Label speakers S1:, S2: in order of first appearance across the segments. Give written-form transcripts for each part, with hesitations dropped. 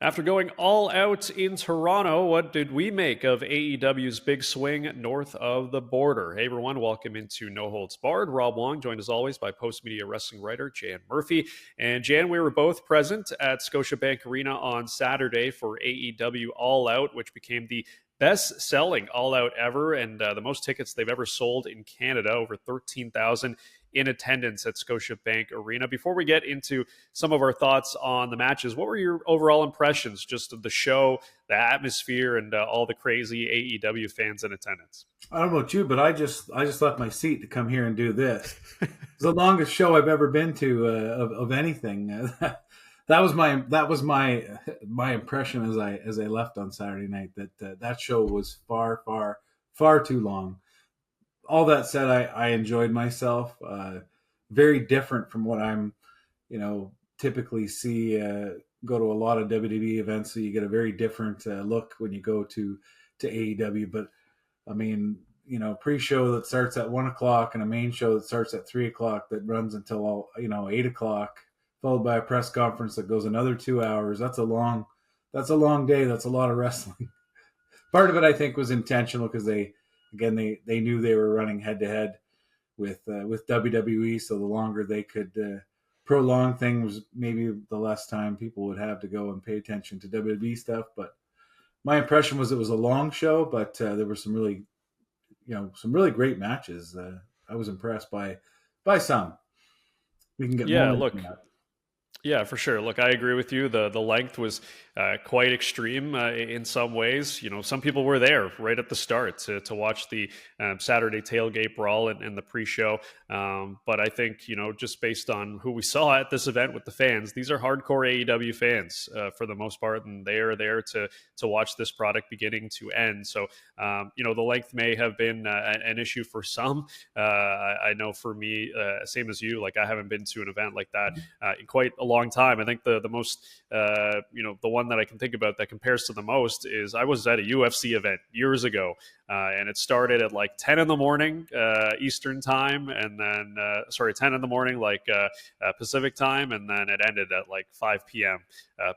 S1: After going all out in Toronto, what did we make of AEW's big swing north of the border? Hey everyone, welcome into No Holds Barred. Rob Wong, joined as always by Postmedia wrestling writer Jan Murphy. And Jan, we were both present at Scotiabank Arena on Saturday for AEW All Out, which became the best-selling All Out ever and the most tickets they've ever sold in Canada, over 13,000 in attendance at Scotiabank Arena. Before we get into some of our thoughts on the matches, what were your overall impressions just of the show, the atmosphere, and all the crazy AEW fans in attendance?
S2: I don't know about you, but I just left my seat to come here and do this. It's the longest show I've ever been to of anything. That was my impression as I left on Saturday night. That show was far too long. All that said, I enjoyed myself. Very different from what I'm, typically see. Go to a lot of WWE events, so you get a very different look when you go to AEW. But I mean, pre-show that starts at 1 o'clock and a main show that starts at 3 o'clock that runs until 8 o'clock, followed by a press conference that goes another 2 hours. That's a long day. That's a lot of wrestling. Part of it, I think, was intentional because they knew they were running head to head with WWE, so the longer they could prolong things, maybe the less time people would have to go and pay attention to WWE stuff. But my impression was it was a long show, but there were some really great matches. I was impressed by some. We can get
S1: Yeah,
S2: more into
S1: look,
S2: that.
S1: yeah, for sure. Look, I agree with you. The length was quite extreme in some ways. Some people were there right at the start to watch the Saturday tailgate brawl and the pre-show. But I think just based on who we saw at this event with the fans, these are hardcore AEW fans for the most part, and they are there to watch this product beginning to end. So the length may have been an issue for some. I know for me, same as you, like I haven't been to an event like that in quite a long time. I think the most the one that I can think about that compares to the most is I was at a UFC event years ago, and it started at like 10 in the morning Eastern time, and then 10 in the morning Pacific time, and then it ended at like 5 p.m.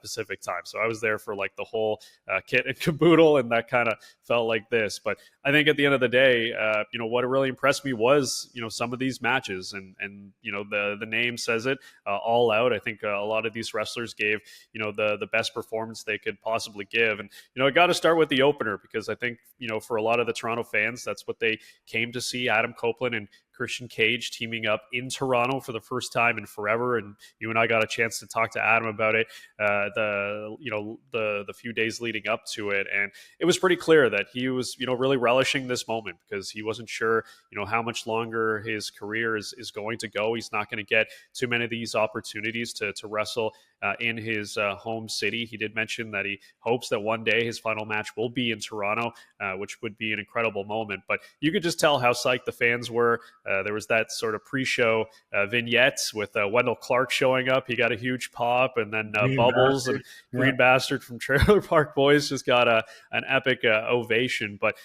S1: Pacific time. So I was there for like the whole kit and caboodle, and that kind of felt like this. But I think at the end of the day, what really impressed me was some of these matches, and the name says it, All Out. I think a lot of these wrestlers gave the best performance they could possibly give, and I got to start with the opener because I think for a lot of the Toronto fans, that's what they came to see: Adam Copeland and Christian Cage teaming up in Toronto for the first time in forever. And you and I got a chance to talk to Adam about it the few days leading up to it, and it was pretty clear that he was really relishing this moment because he wasn't sure how much longer his career is going to go. He's not going to get too many of these opportunities to wrestle in his home city. He did mention that he hopes that one day his final match will be in Toronto, which would be an incredible moment. But you could just tell how psyched the fans were. There was that sort of pre-show vignette with Wendell Clark showing up. He got a huge pop, and then
S2: Green
S1: Bubbles
S2: Bastard.
S1: and Green Bastard from Trailer Park Boys just got an epic ovation. But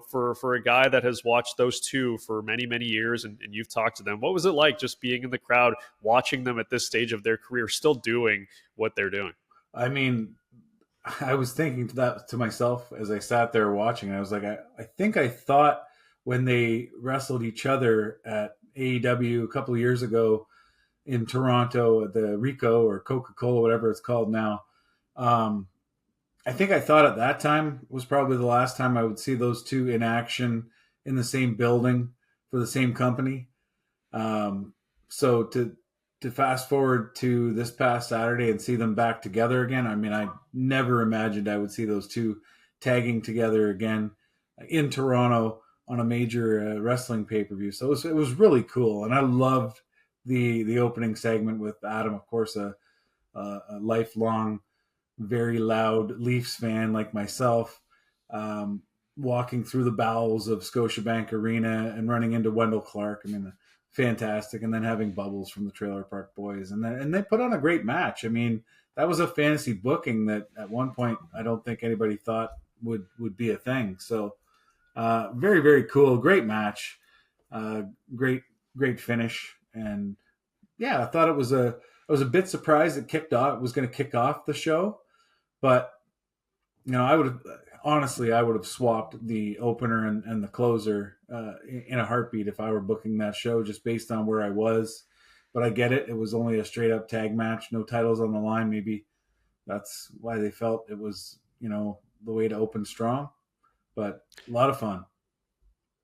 S1: for a guy that has watched those two for many years, and you've talked to them, what was it like just being in the crowd, watching them at this stage of their career, still doing what they're doing?
S2: I mean, I was thinking to myself as I sat there watching. I was like, I think I thought when they wrestled each other at AEW a couple of years ago in Toronto at the Rico or Coca-Cola, whatever it's called now. I think I thought at that time was probably the last time I would see those two in action in the same building for the same company. So to fast forward to this past Saturday and see them back together again, I mean, I never imagined I would see those two tagging together again in Toronto on a major wrestling pay-per-view. So it was really cool, and I loved the opening segment with Adam, of course, a lifelong, very loud Leafs fan like myself, walking through the bowels of Scotiabank Arena and running into Wendell Clark. I mean, fantastic. And then having Bubbles from the Trailer Park Boys. And they put on a great match. I mean, that was a fantasy booking that at one point I don't think anybody thought would be a thing. So very, very cool. Great match. Great finish. And yeah, I thought I was a bit surprised it was going to kick off the show. But I would have honestly, I would have swapped the opener and the closer in a heartbeat if I were booking that show, just based on where I was. But I get it; it was only a straight up tag match, no titles on the line. Maybe that's why they felt it was, the way to open strong. But a lot of fun.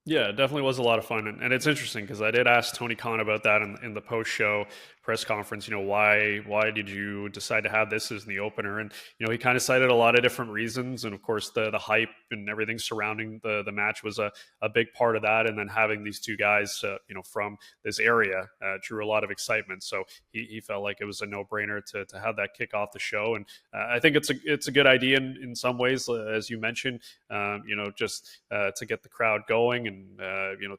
S1: Yeah, it definitely was a lot of fun, and it's interesting because I did ask Tony Khan about that in the post show press conference. Why did you decide to have this as the opener? And he kind of cited a lot of different reasons, and of course the hype and everything surrounding the match was a big part of that. And then having these two guys from this area drew a lot of excitement. So he felt like it was a no brainer to have that kick off the show, and I think it's a good idea in some ways, as you mentioned. Just to get the crowd going, and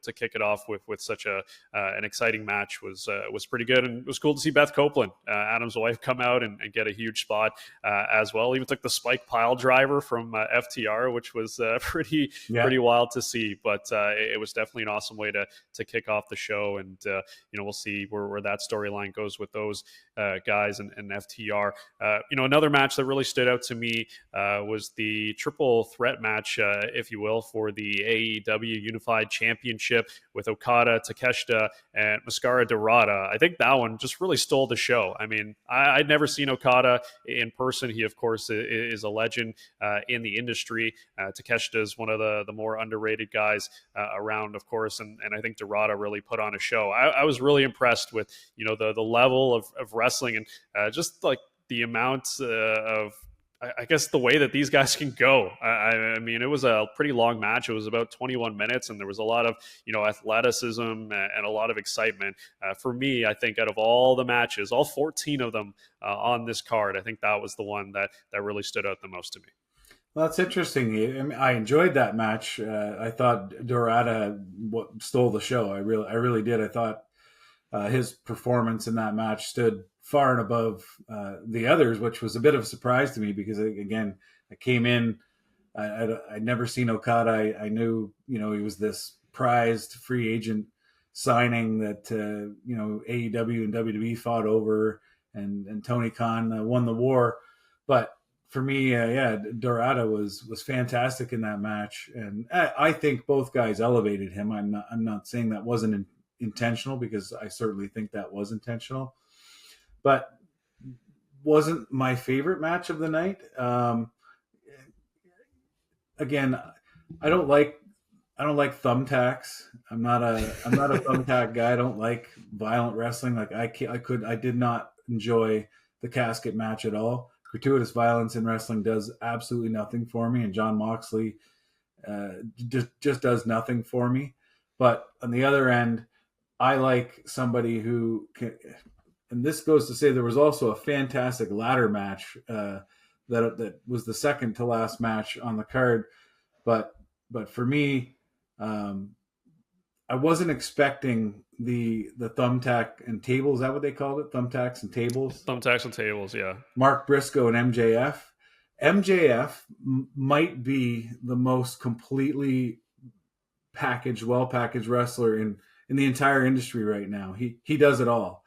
S1: to kick it off with such an exciting match was pretty good. And it was cool to see Beth Copeland, Adam's wife, come out and get a huge spot as well. Even took the spike pile driver from FTR, which was pretty wild to see. But it was definitely an awesome way to kick off the show, and we'll see where that storyline goes with those guys and FTR. Another match that really stood out to me was the triple threat match, if you will, for the AEW Unified Championship with Okada, Takeshita, and Mascara Dorada. I think that one just really stole the show. I mean, I'd never seen Okada in person. He, of course, is a legend in the industry. Takeshita is one of the more underrated guys around, of course, and I think Dorada really put on a show. I was really impressed with the level of wrestling, and just like the amount of, I guess, the way that these guys can go. I mean, it was a pretty long match. It was about 21 minutes, and there was a lot of athleticism and a lot of excitement. For me, I think out of all the matches, all 14 of them on this card, I think that was the one that really stood out the most to me.
S2: Well, that's interesting. I mean, I enjoyed that match. I thought Dorada stole the show. I really did. I thought his performance in that match stood far and above the others, which was a bit of a surprise to me because, again, I came in, I'd never seen Okada. I knew, he was this prized free agent signing that, AEW and WWE fought over, and Tony Khan won the war. But for me, Dorada was fantastic in that match, and I think both guys elevated him. I'm not saying that wasn't intentional, because I certainly think that was intentional, but wasn't my favorite match of the night. Again, I don't like thumbtacks. I'm not a thumbtack guy. I don't like violent wrestling. Like I did not enjoy the casket match at all. Gratuitous violence in wrestling does absolutely nothing for me, and Jon Moxley just does nothing for me. But on the other end, I like somebody who can, and this goes to say there was also a fantastic ladder match that was the second to last match on the card. But for me, I wasn't expecting the thumbtack and tables. Is that what they called it? Thumbtacks and tables?
S1: Thumbtacks and tables, yeah.
S2: Mark Briscoe and MJF. MJF might be the most completely well packaged wrestler in the entire industry right now. He does it all.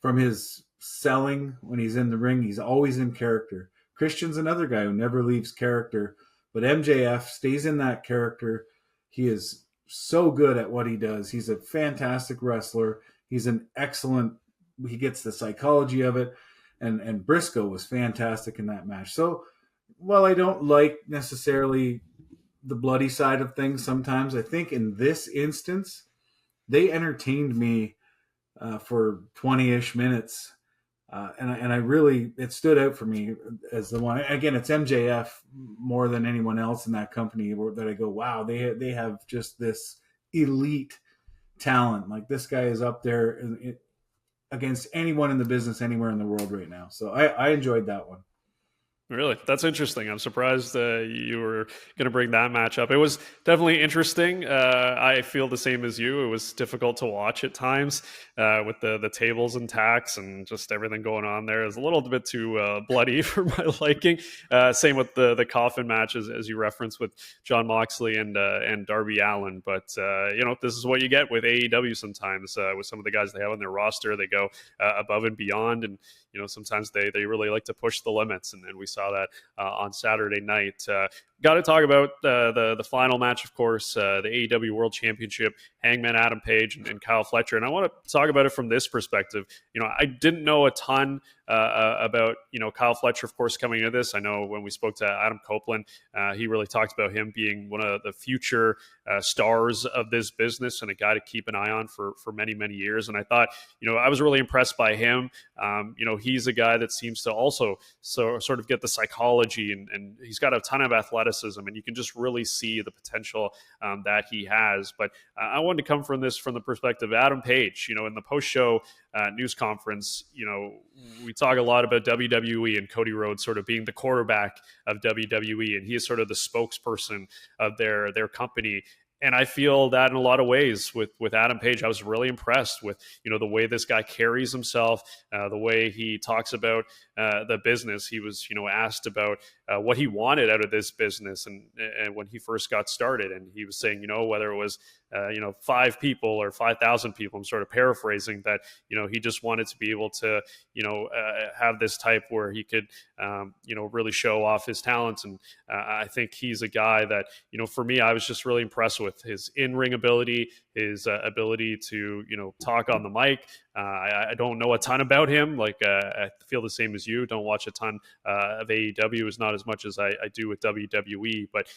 S2: From his selling when he's in the ring, he's always in character. Christian's another guy who never leaves character, but MJF stays in that character. He is so good at what he does. He's a fantastic wrestler. He's an excellent, he gets the psychology of it. And Briscoe was fantastic in that match. So while I don't like necessarily the bloody side of things sometimes, I think in this instance, they entertained me for 20-ish minutes. And I really, it stood out for me as the one. Again, it's MJF more than anyone else in that company that I go, wow, they have just this elite talent. Like, this guy is up there against anyone in the business anywhere in the world right now. So I enjoyed that one.
S1: Really? That's interesting. I'm surprised you were going to bring that match up. It was definitely interesting. I feel the same as you. It was difficult to watch at times with the tables and tacks and just everything going on there. It was a little bit too bloody for my liking. Same with the coffin matches, as you referenced, with Jon Moxley and Darby Allin. But, this is what you get with AEW sometimes with some of the guys they have on their roster. They go above and beyond. And, sometimes they really like to push the limits, and we saw that on Saturday night. Got to talk about the final match, of course, the AEW World Championship, Hangman Adam Page and Kyle Fletcher. And I want to talk about it from this perspective. I didn't know a ton about, Kyle Fletcher, of course, coming into this. I know when we spoke to Adam Copeland, he really talked about him being one of the future stars of this business and a guy to keep an eye on for many, many years. And I thought, I was really impressed by him. He's a guy that seems to also sort of get the psychology, and he's got a ton of athleticism, and you can just really see the potential that he has. But I wanted to come from the perspective of Adam Page. In the post-show news conference, we talk a lot about WWE and Cody Rhodes sort of being the quarterback of WWE, and he is sort of the spokesperson of their company. And I feel that in a lot of ways with Adam Page. I was really impressed with, the way this guy carries himself, the way he talks about the business. He was, asked about what he wanted out of this business and when he first got started. And he was saying, whether it was, 5 people or 5,000 people, I'm sort of paraphrasing that, he just wanted to be able to, have this type where he could, really show off his talents. And I think he's a guy that, for me, I was just really impressed with his in-ring ability, his ability to, talk on the mic. I don't know a ton about him. I feel the same as you. Don't watch a ton of AEW, as not as much as I do with WWE. But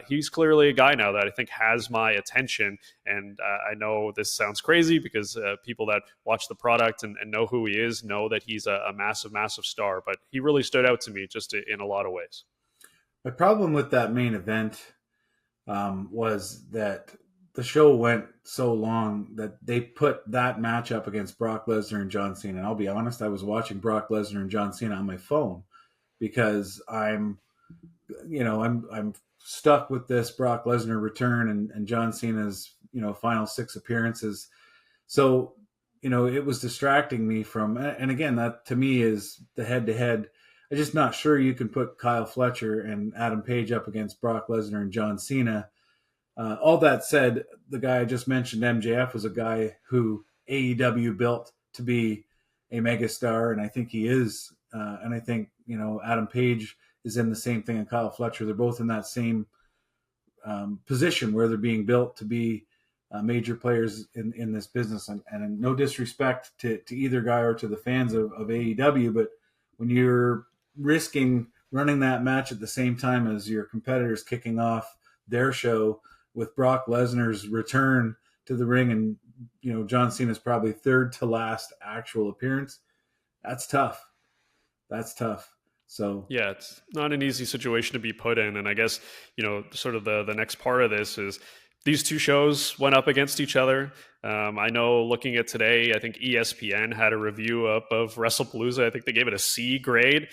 S1: he's clearly a guy now that I think has my attention. And I know this sounds crazy because people that watch the product and know who he is know that he's a massive, massive star. But he really stood out to me just in a lot of ways.
S2: My problem with that main event was that the show went so long that they put that match up against Brock Lesnar and John Cena. And I'll be honest, I was watching Brock Lesnar and John Cena on my phone because I'm stuck with this Brock Lesnar return and John Cena's, final 6 appearances. So, it was distracting me from, and again, that to me is the head-to-head. I'm just not sure you can put Kyle Fletcher and Adam Page up against Brock Lesnar and John Cena. All that said, the guy I just mentioned, MJF, was a guy who AEW built to be a megastar, and I think he is. And I think, Adam Page is in the same thing, and Kyle Fletcher. They're both in that same position where they're being built to be major players in this business. And no disrespect to either guy or to the fans of AEW, but when you're risking running that match at the same time as your competitors kicking off their show with Brock Lesnar's return to the ring and, John Cena's probably third to last actual appearance, that's tough. So
S1: yeah, it's not an easy situation to be put in. And I guess, sort of the next part of this is these two shows went up against each other. I know looking at today, I think ESPN had a review up of WrestlePalooza. I think they gave it a C grade,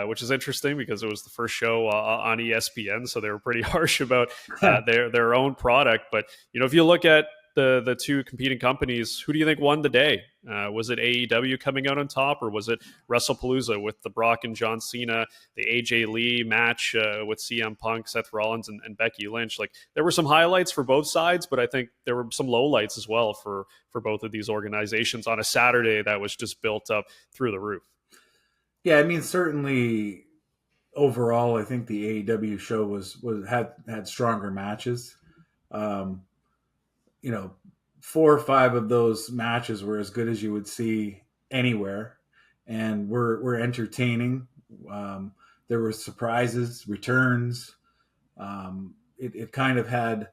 S1: which is interesting because it was the first show on ESPN. So they were pretty harsh about their own product. But, if you look at the two competing companies, who do you think won the day? Was it AEW coming out on top, or was it WrestlePalooza with the Brock and John Cena, the AJ Lee match with CM Punk, Seth Rollins, and Becky Lynch? There were some highlights for both sides, but I think there were some lowlights as well for both of these organizations on a Saturday that was just built up through the roof.
S2: Yeah, I mean, certainly overall, I think the AEW show had stronger matches. 4 or 5 of those matches were as good as you would see anywhere, and were entertaining. There were surprises, returns. It kind of had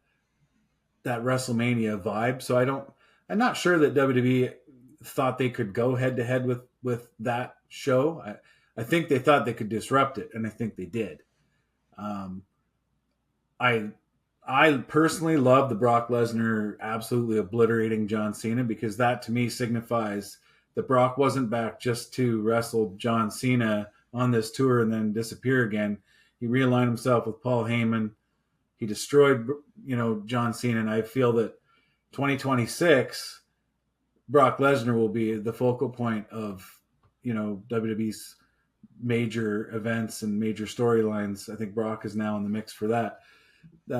S2: that WrestleMania vibe. So I'm not sure that WWE thought they could go head to head with that show. I think they thought they could disrupt it, and I think they did. I personally love the Brock Lesnar absolutely obliterating John Cena, because that to me signifies that Brock wasn't back just to wrestle John Cena on this tour and then disappear again. He realigned himself with Paul Heyman. He destroyed, John Cena, and I feel that 2026, Brock Lesnar will be the focal point of, WWE's major events and major storylines. I think Brock is now in the mix for that.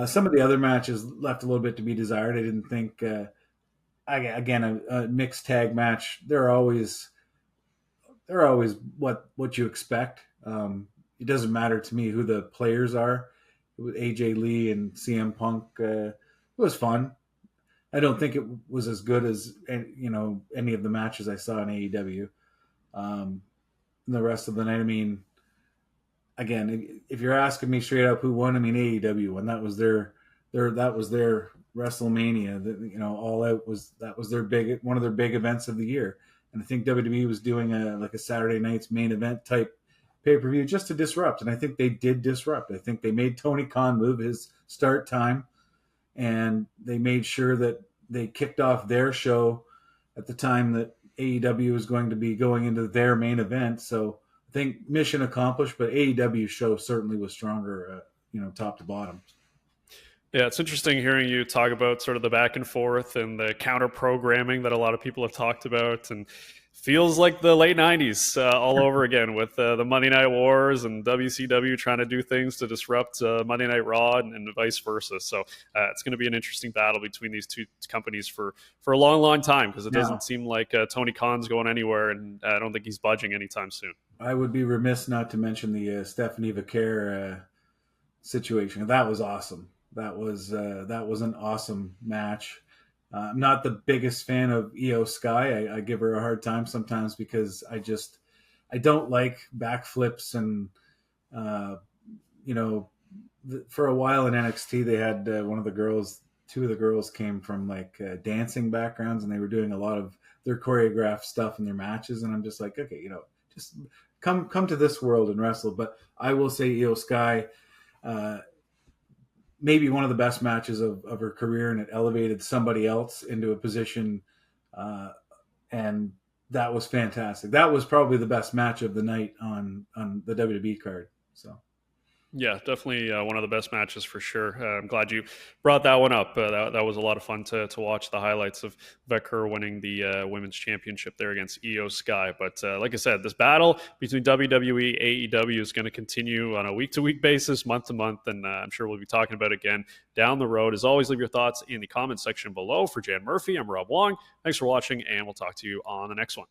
S2: Some of the other matches left a little bit to be desired. I didn't think, a mixed tag match, there are always they're always what you expect. It doesn't matter to me who the players are. With AJ Lee and CM Punk, it was fun. I don't think it was as good as any of the matches I saw in AEW. The rest of the night, I mean, again, if you're asking me straight up who won, I mean AEW won. That was their WrestleMania. All Out was their one of their big events of the year. And I think WWE was doing a Saturday night's main event type pay-per-view just to disrupt. And I think they did disrupt. I think they made Tony Khan move his start time, and they made sure that they kicked off their show at the time that AEW was going to be going into their main event. So I think mission accomplished, but AEW show certainly was stronger, top to bottom.
S1: Yeah, it's interesting hearing you talk about sort of the back and forth and the counter programming that a lot of people have talked about, and feels like the late 90s all over again with the Monday Night Wars and WCW trying to do things to disrupt Monday Night Raw and vice versa. So it's going to be an interesting battle between these two companies for a long, long time, because it doesn't seem like Tony Khan's going anywhere, and I don't think he's budging anytime soon.
S2: I would be remiss not to mention the Stephanie Vaquer situation. That was awesome. That was an awesome match. I'm not the biggest fan of Io Sky. I give her a hard time sometimes because I don't like backflips, and for a while in NXT they had two of the girls came from dancing backgrounds, and they were doing a lot of their choreographed stuff in their matches, and I'm just like, okay, just come to this world and wrestle. But I will say Io Sky, maybe one of the best matches of her career, and it elevated somebody else into a position, and that was fantastic. That was probably the best match of the night on the WWE card. So
S1: yeah, definitely one of the best matches for sure. I'm glad you brought that one up. That was a lot of fun to watch the highlights of Vaquer winning the women's championship there against Io Sky. But like I said, this battle between WWE, AEW is going to continue on a week-to-week basis, month-to-month, and I'm sure we'll be talking about it again down the road. As always, leave your thoughts in the comments section below. For Jan Murphy, I'm Rob Wong. Thanks for watching, and we'll talk to you on the next one.